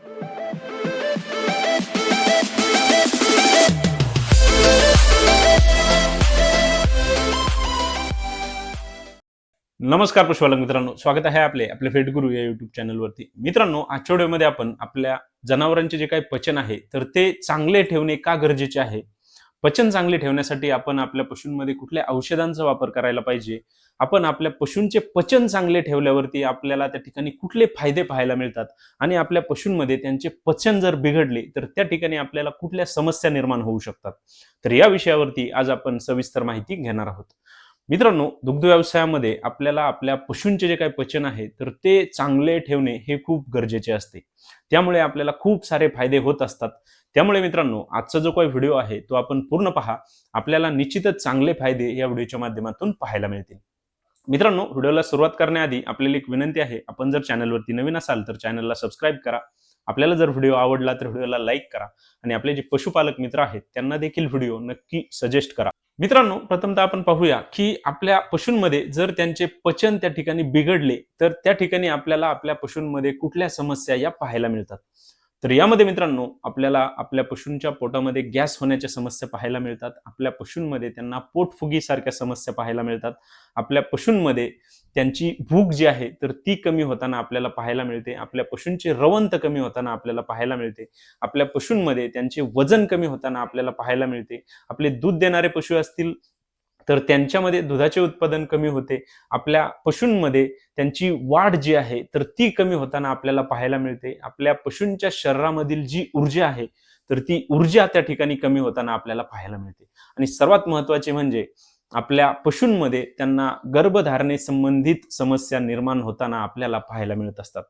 नमस्कार पशुपालक मित्रांनो, स्वागत आहे आपले फेट गुरु या युट्यूब चॅनलवरती. मित्रांनो, आजच्या व्हिडिओमध्ये आपण आपल्या जनावरांचे जे काही पचन आहे तर ते चांगले ठेवणे का गरजेचे आहे, पचन चांगले ठेवण्यासाठी आपण आपल्या पशूंमध्ये कुठल्या औषधांचा वापर करायला पाहिजे, आपण आपल्या पशूंचे पचन चांगले ठेवल्यावरती आपल्याला त्या ठिकाणी कुठले फायदे पाहायला मिळतात आणि आपल्या पशूंमध्ये त्यांचे पचन जर बिघडले तर त्या ठिकाणी आपल्याला कुठल्या समस्या निर्माण होऊ शकतात. तर या विषयावरती आज आपण सविस्तर माहिती घेणार आहोत. मित्रांनो, दुग्ध व्यवसायामध्ये आपल्याला आपल्या पशूंचे जे काही पचन आहे तर ते चांगले ठेवणे हे खूप गरजेचे असते. त्यामुळे आपल्याला खूप सारे फायदे होत असतात. त्यामुळे मित्रांनो, आजचा जो काही व्हिडिओ आहे तो आपण पूर्ण पहा. आपल्याला निश्चितच चांगले फायदे या व्हिडिओच्या माध्यमातून पाहायला मिळतील. मित्रांनो, व्हिडिओला सुरुवात करण्याआधी आपल्याला एक विनंती आहे, आपण जर चॅनलवरती नवीन असाल तर चॅनलला सबस्क्राईब करा. आपल्याला जर व्हिडिओ आवडला तर व्हिडिओला लाईक करा आणि आपले जे पशुपालक मित्र आहेत त्यांना देखील व्हिडिओ नक्की सजेस्ट करा. मित्रांनो, प्रथमतः आपण पाहूया की आपल्या पशूंमध्ये जर त्यांचे पचन त्या ठिकाणी बिघडले तर त्या ठिकाणी आपल्याला आपल्या पशूंमध्ये कुठल्या समस्या या पाहायला मिळतात. तर यामध्ये मित्रांनो, आपल्याला आपल्या पशूंच्या पोटामध्ये गॅस होण्याच्या समस्या पाहायला मिळतात. आपल्या पशूंमध्ये त्यांना पोटफुगीसारख्या समस्या पाहायला मिळतात. आपल्या पशूंमध्ये त्यांची भूक जी आहे तर ती कमी होताना आपल्याला पाहायला मिळते. आपल्या पशूंचे रवंथ कमी होताना आपल्याला पाहायला मिळते. आपल्या पशूंमध्ये त्यांचे वजन कमी होताना आपल्याला पाहायला मिळते. आपले दूध देणारे पशु असतील तर त्यांच्यामध्ये दुधाचे उत्पादन कमी होते. आपल्या पशूंमध्ये त्यांची वाढ जी आहे तर ती कमी होताना आपल्याला पाहायला मिळते. आपल्या पशूंच्या शरीरामधील जी ऊर्जा आहे तर ती ऊर्जा त्या ठिकाणी कमी होताना आपल्याला पाहायला मिळते. आणि सर्वात महत्त्वाचे म्हणजे आपल्या पशूंमध्ये त्यांना गर्भधारणे संबंधित समस्या निर्माण होताना आपल्याला पाहायला मिळत असतात.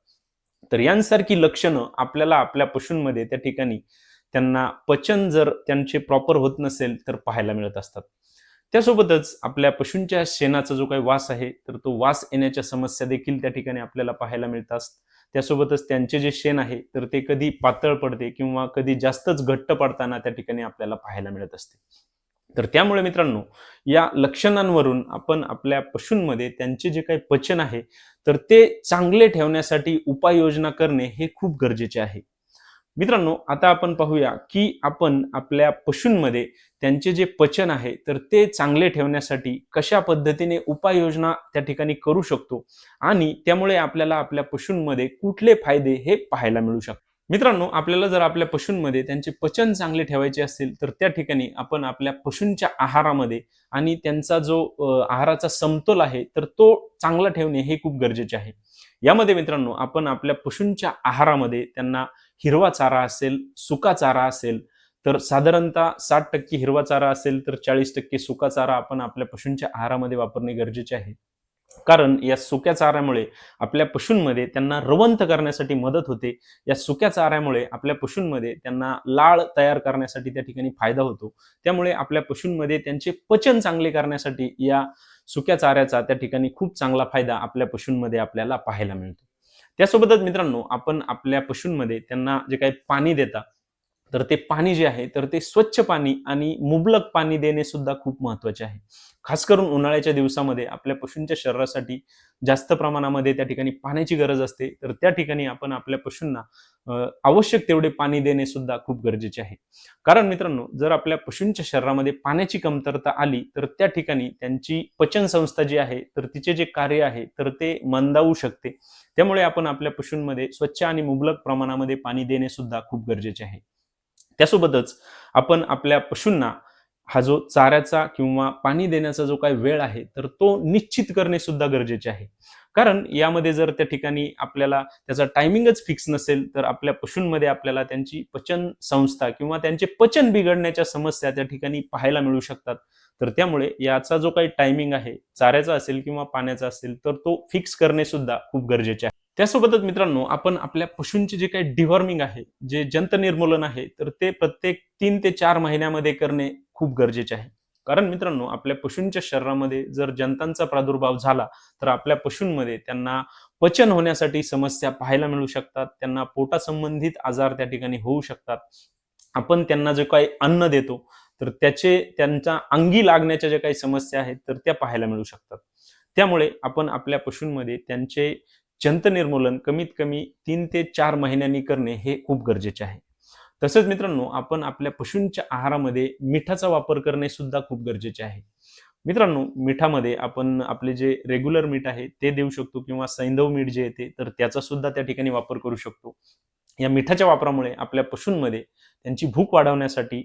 तर यांसारखी लक्षणं आपल्याला आपल्या पशूंमध्ये त्या ठिकाणी त्यांना पचन जर त्यांचे प्रॉपर होत नसेल तर पाहायला मिळत असतात. त्यासोबतच आपल्या पशूंच्या शेणाचा जो काही वास आहे तर तो वास येण्याच्या समस्या देखील त्या ठिकाणी आपल्याला पाहायला मिळतात. त्यासोबतच त्यांचे जे शेण आहे तर ते कधी पातळ पडते किंवा कधी जास्तच घट्ट पडताना त्या ठिकाणी आपल्याला पाहायला मिळत असते. तर त्यामुळे मित्रांनो, या लक्षणांवरून आपण आपल्या पशूंमध्ये त्यांचे जे काही पचन आहे तर ते चांगले ठेवण्यासाठी उपाययोजना करणे हे खूप गरजेचे आहे. मित्रांनो, आता आपण पाहूया की आपण आपल्या पशूंमध्ये त्यांचे जे पचन आहे तर ते चांगले ठेवण्यासाठी कशा पद्धतीने उपाययोजना त्या ठिकाणी करू शकतो आणि त्यामुळे आपल्याला आपल्या पशूंमध्ये कुठले फायदे हे पाहायला मिळू शकतात. मित्रांनो, आपल्याला जर आपल्या पशूंमध्ये त्यांचे पचन चांगले ठेवायचे असेल तर त्या ठिकाणी आपण आपल्या पशूंच्या आहारामध्ये आणि त्यांचा जो आहाराचा समतोल आहे तर तो चांगला ठेवणे हे खूप गरजेचे आहे. यामध्ये मित्रांनो, आपण आपल्या पशूंच्या आहारामध्ये त्यांना हिरवा चारा असेल, सुका चारा असेल तर साधारणतः 60% हिरवा चारा असेल तर 40% सुका चारा आपण आपल्या पशूंच्या आहारामध्ये वापरणे गरजेचे आहे. कारण या सुक्या चाऱ्यामुळे आपल्या पशूंमध्ये त्यांना रवंथ करण्यासाठी मदत होते. या सुक्या चाऱ्यामुळे आपल्या पशूंमध्ये त्यांना लाळ तयार करण्यासाठी त्या ठिकाणी फायदा होतो. त्यामुळे आपल्या पशूंमध्ये त्यांचे पचन चांगले करण्यासाठी या सुक्या चाऱ्याचा त्या ठिकाणी खूप चांगला फायदा आपल्या पशूंमध्ये आपल्याला पाहायला मिळतो. त्यासोबतच मित्रांनो, आपण आपल्या पशूंमध्ये त्यांना जे काही पाणी देता तर ते पाणी जे आहे तर ते स्वच्छ पाणी आणि मुबलक पाणी देणे सुद्धा खूप महत्त्वाचे आहे. खास करून उन्हाळ्याच्या दिवसामध्ये आपल्या पशूंच्या शरीरासाठी जास्त प्रमाणामध्ये त्या ठिकाणी पाण्याची गरज असते. तर त्या ठिकाणी आपण आपल्या पशूंना आवश्यक तेवढे पाणी देणे सुद्धा खूप गरजेचे आहे. कारण मित्रांनो, जर आपल्या पशूंच्या शरीरामध्ये पाण्याची कमतरता आली तर त्या ठिकाणी त्यांची पचन संस्था जी आहे तर तिचे जे कार्य आहे तर ते मंदावू शकते. त्यामुळे आपण आपल्या पशूंमध्ये स्वच्छ आणि मुबलक प्रमाणामध्ये पाणी देणे सुद्धा खूप गरजेचे आहे. त्यासोबतच आपण आपल्या पशूंना हा जो चाऱ्याचा किंवा पाणी देण्याचा जो काही वेळ आहे तर तो निश्चित करणे सुद्धा गरजेचे आहे. कारण यामध्ये जर त्या ठिकाणी आपल्याला त्याचा टायमिंगच फिक्स नसेल तर आपल्या पशूंमध्ये आपल्याला त्यांची पचन संस्था किंवा त्यांचे पचन बिघडण्याच्या समस्या त्या ठिकाणी पाहायला मिळू शकतात. तर त्यामुळे याचा जो काही टायमिंग आहे चाऱ्याचा असेल किंवा पाण्याचा असेल तर तो फिक्स करणे सुद्धा खूप गरजेचे आहे. त्यासोबतच मित्रांनो, आपण आपल्या पशूंचे जे काही डिवॉर्मिंग आहे, जे जंत निर्मूलन आहे तर ते प्रत्येक 3 ते 4 महिन्यामध्ये करणे खूप गरजेचे आहे. कारण मित्रांनो, आपल्या पशूंच्या शरीरामध्ये जर जंतांचा प्रादुर्भाव झाला तर आपल्या पशूंमध्ये त्यांना पचन होण्यासाठी समस्या पाहायला मिळू शकतात. त्यांना पोटासंबंधित आजार त्या ठिकाणी होऊ शकतात. आपण त्यांना जे काही अन्न देतो तर त्यांच्या अंगी लागण्याच्या ज्या काही समस्या आहेत तर त्या पाहायला मिळू शकतात. त्यामुळे आपण आपल्या पशूंमध्ये त्यांचे जंत निर्मूलन कमीत कमी 3 ते 4 महिन्यांनी करणे हे खूप गरजेचे आहे. तसंच मित्रांनो, आपण आपल्या पशूंच्या आहारामध्ये मिठाचा वापर करणे सुद्धा खूप गरजेचे आहे. मित्रांनो, मिठामध्ये आपण आपले जे रेग्युलर मीठ आहे ते देऊ शकतो किंवा सैंधव मीठ जे येते तर त्याचा सुद्धा त्या ठिकाणी वापर करू शकतो. या मिठाच्या वापरामुळे आपल्या पशूंमध्ये त्यांची भूक वाढवण्यासाठी,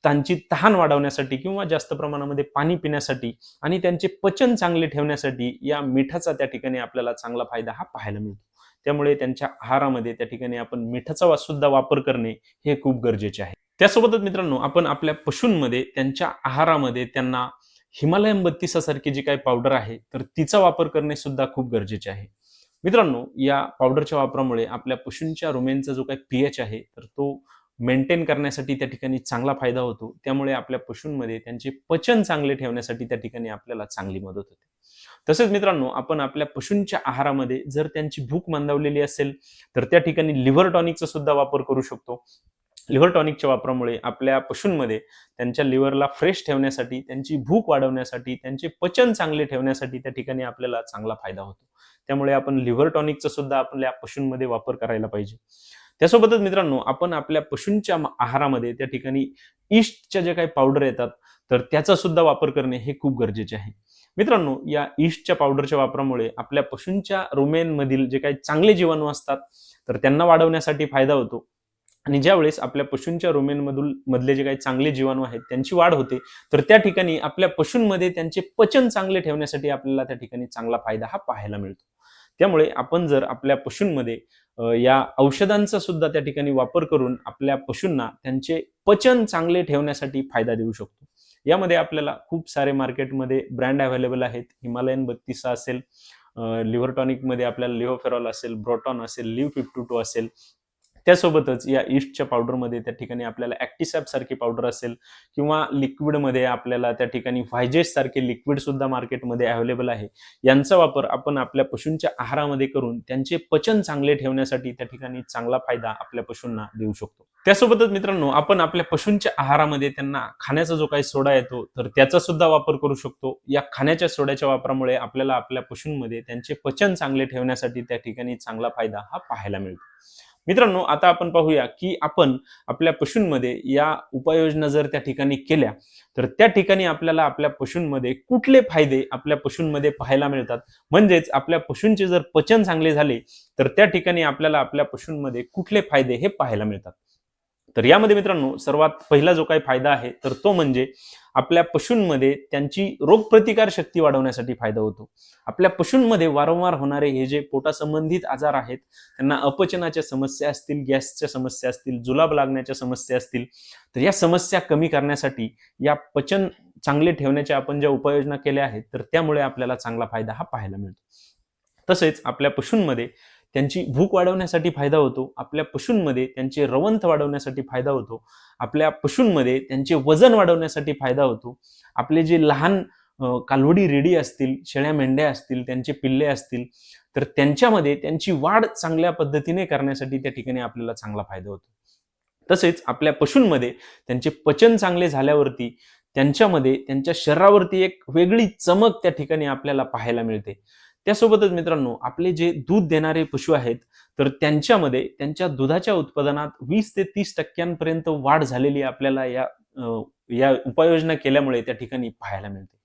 त्यांची तहान वाढवण्यासाठी किंवा जास्त प्रमाणामध्ये पाणी पिण्यासाठी आणि त्यांचे पचन चांगले ठेवण्यासाठी या मिठाचा त्या ठिकाणी आपल्याला चांगला फायदा हा पाहायला मिळतो. त्यामुळे त्यांच्या आहारामध्ये त्या ठिकाणी आपण मिठाचा सुद्धा वापर करणे हे खूप गरजेचे आहे. त्यासोबतच मित्रांनो, आपण आपल्या पशूंमध्ये त्यांच्या आहारामध्ये त्यांना हिमालयन 32 सारखी जी काही पावडर आहे तर तिचा वापर करणे सुद्धा खूप गरजेचे आहे. मित्रांनो, या पावडरच्या वापरामुळे आपल्या पशूंच्या रुमेनचा जो काही पीएच आहे तर तो मेंटेन करण्यासाठी त्या ठिकाणी चांगला फायदा होतो. त्यामुळे आपल्या पशूंमध्ये त्यांचे पचन चांगले ठेवण्यासाठी त्या ठिकाणी आपल्याला चांगली मदत होते. तसेच मित्रांनो, आपण आपल्या पशूंच्या आहारामध्ये जर त्यांची भूक मंदावलेली असेल तर त्या ठिकाणी लिव्हर टॉनिकचा सुद्धा वापर करू शकतो. लिव्हर टॉनिकच्या वापरामुळे आपल्या पशूंमध्ये त्यांच्या लिव्हरला फ्रेश ठेवण्यासाठी, त्यांची भूक वाढवण्यासाठी, त्यांचे पचन चांगले ठेवण्यासाठी त्या ठिकाणी आपल्याला चांगला फायदा होतो. त्यामुळे आपण लिव्हर टॉनिकचा सुद्धा आपल्या पशूंमध्ये वापर करायला पाहिजे. त्यासोबतच मित्रांनो, आपण आपल्या पशूंच्या आहारामध्ये त्या ठिकाणी ईस्टच्या जे काही पावडर येतात तर त्याचा सुद्धा वापर करणे हे खूप गरजेचे आहे. मित्रांनो, या ईस्टच्या पावडरच्या वापरामुळे आपल्या पशूंच्या रुमेनमधील जे काही चांगले जीवाणू असतात तर त्यांना वाढवण्यासाठी फायदा होतो. आणि ज्यावेळेस आपल्या पशूंच्या मधले जे काही चांगले जीवाणू आहेत त्यांची वाढ होते तर त्या ठिकाणी आपल्या पशूंमध्ये त्यांचे पचन चांगले ठेवण्यासाठी आपल्याला त्या ठिकाणी चांगला फायदा हा पाहायला मिळतो. त्यामुळे आपण जर आपल्या पशूंमध्ये या औषधांचा सुद्धा त्या ठिकाणी वापर करून आपल्या पशूंना त्यांचे पचन चांगले ठेवण्यासाठी फायदा देऊ शकतो. यामध्ये आपल्याला खूप सारे मार्केटमध्ये ब्रँड अवेलेबल आहेत. हिमालयन 32 असेल, लिव्हर टॉनिक मध्ये आपल्याला लिव्होफेरॉल असेल, ब्रोटॉन असेल, लिव्ह 52 असेल. त्यासोबतच या ईस्टच्या पावडरमध्ये त्या ठिकाणी आपल्याला ॲक्टिसॅप सारखी पावडर असेल किंवा लिक्विडमध्ये आपल्याला त्या ठिकाणी व्हायजेस सारखे लिक्विड सुद्धा मार्केटमध्ये अवेलेबल आहे. यांचा वापर आपण आपल्या पशूंच्या आहारामध्ये करून त्यांचे पचन चांगले ठेवण्यासाठी त्या ठिकाणी चांगला फायदा आपल्या पशूंना देऊ शकतो. त्यासोबतच मित्रांनो, आपण आपल्या पशूंच्या आहारामध्ये त्यांना खाण्याचा जो काही सोडा येतो तर त्याचा सुद्धा वापर करू शकतो. या खाण्याच्या सोड्याच्या वापरामुळे आपल्याला आपल्या पशूंमध्ये त्यांचे पचन चांगले ठेवण्यासाठी त्या ठिकाणी चांगला फायदा हा पाहायला मिळतो. मित्रांनो, आता आपण पाहूया की आपण आपल्या पशूंमध्ये या उपाययोजना जर त्या ठिकाणी केल्या तर त्या ठिकाणी आपल्याला आपल्या पशूंमध्ये कुठले फायदे आपल्या पशूंमध्ये पाहायला मिळतात. म्हणजेच आपल्या पशूंचे जर पचन चांगले झाले तर त्या ठिकाणी आपल्याला आपल्या पशूंमध्ये कुठले फायदे हे पाहायला मिळतात. तर यामध्ये मित्रांनो, सर्वात पहिला जो काही फायदा आहे तर तो म्हणजे आपल्या पशूंमध्ये त्यांची रोगप्रतिकार शक्ती वाढवण्यासाठी फायदा होतो. आपल्या पशूंमध्ये वारंवार होणारे हे जे पोटासंबंधित आजार आहेत, त्यांना अपचनाच्या समस्या असतील, गॅसच्या समस्या असतील, जुलाब लागण्याच्या समस्या असतील, तर या समस्या कमी करण्यासाठी या पचन चांगले ठेवण्याच्या आपण ज्या उपाययोजना केल्या आहेत तर त्यामुळे आपल्याला चांगला फायदा हा पाहायला मिळतो. तसेच आपल्या पशूंमध्ये त्यांची भूक वाढवण्यासाठी फायदा होतो. आपल्या पशूंमध्ये त्यांचे रवंथ वाढवण्यासाठी फायदा होतो. आपल्या पशूंमध्ये त्यांचे वजन वाढवण्यासाठी फायदा होतो. आपले जे लहान कालवडी रेडी असतील, शेळ्या मेंढ्या असतील, त्यांचे पिल्ले असतील तर त्यांच्यामध्ये त्यांची वाढ चांगल्या पद्धतीने करण्यासाठी त्या ठिकाणी आपल्याला चांगला फायदा होतो. तसेच आपल्या पशूंमध्ये त्यांचे पचन चांगले झाल्यावरती त्यांच्यामध्ये त्यांच्या शरीरावरती एक वेगळी चमक त्या ठिकाणी आपल्याला पाहायला मिळते. त्यासोबतच मित्रांनो, आपले जे दूध देणारे पशु आहेत तर त्यांच्यामध्ये त्यांच्या दुधाच्या उत्पादनात 20 ते 30% वाढ झालेली आपल्याला या उपाययोजना केल्यामुळे त्या ठिकाणी पाहायला मिळते.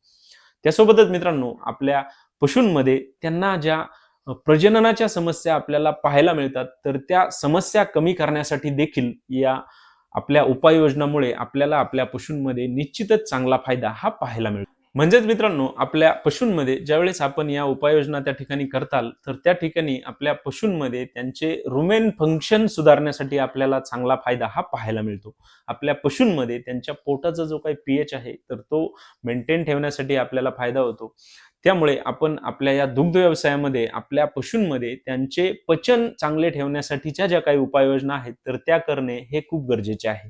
त्यासोबतच मित्रांनो, आपल्या पशूंमध्ये त्यांना ज्या प्रजननाच्या समस्या आपल्याला पाहायला मिळतात तर त्या समस्या कमी करण्यासाठी देखील या आपल्या उपाययोजनामुळे आपल्याला आपल्या पशूंमध्ये निश्चितच चांगला फायदा हा पाहायला मिळतो. म्हणजेच मित्रांनो, आपल्या पशूंमध्ये ज्यावेळेस आपण या उपाययोजना त्या ठिकाणी करताल तर त्या ठिकाणी आपल्या पशूंमध्ये त्यांचे रुमेन फंक्शन सुधारण्यासाठी आपल्याला चांगला फायदा हा पाहायला मिळतो. आपल्या पशूंमध्ये त्यांच्या पोटाचा जो काही पीएच आहे तर तो मेंटेन ठेवण्यासाठी आपल्याला फायदा होतो. त्यामुळे आपण आपल्या या दुग्ध व्यवसायामध्ये आपल्या पशूंमध्ये त्यांचे पचन चांगले ठेवण्यासाठीच्या ज्या काही उपाययोजना आहेत तर त्या करणे हे खूप गरजेचे आहे.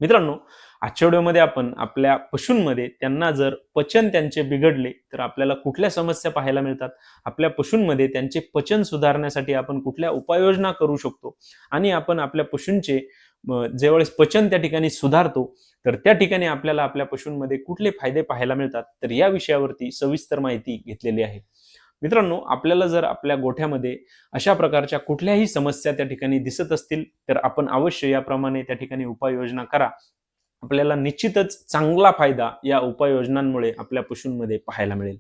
मित्रांनो, आजच्या व्हिडिओमध्ये आपण आपल्या पशूंमध्ये त्यांना जर पचन त्यांचे बिघडले तर आपल्याला कुठल्या समस्या पाहायला मिळतात, आपल्या पशूंमध्ये त्यांचे पचन सुधारण्यासाठी आपण कुठल्या उपाययोजना करू शकतो आणि आपण आपल्या पशूंचे ज्यावेळेस पचन त्या ठिकाणी सुधारतो तर त्या ठिकाणी आपल्याला आपल्या पशूंमध्ये कुठले फायदे पाहायला मिळतात तर या विषयावरती सविस्तर माहिती घेतलेली आहे. मित्रांनो, आपल्याला जर आपल्या गोठ्यामध्ये अशा प्रकारच्या कुठल्याही समस्या त्या ठिकाणी दिसत असतील तर आपण अवश्य याप्रमाणे त्या ठिकाणी उपाययोजना करा. आपल्याला निश्चितच चांगला फायदा या उपाययोजनांमुळे आपल्या पशूंमध्ये पाहायला मिळेल.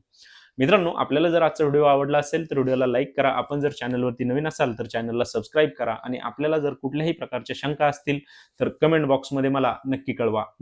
मित्रांनो, आपल्याला जर आजचा व्हिडिओ आवडला असेल तर व्हिडिओला लाईक करा. आपण जर चॅनलवरती नवीन असाल तर चॅनलला सबस्क्राईब करा आणि आपल्याला जर कुठल्याही प्रकारच्या शंका असतील तर कमेंट बॉक्समध्ये मला नक्की कळवा.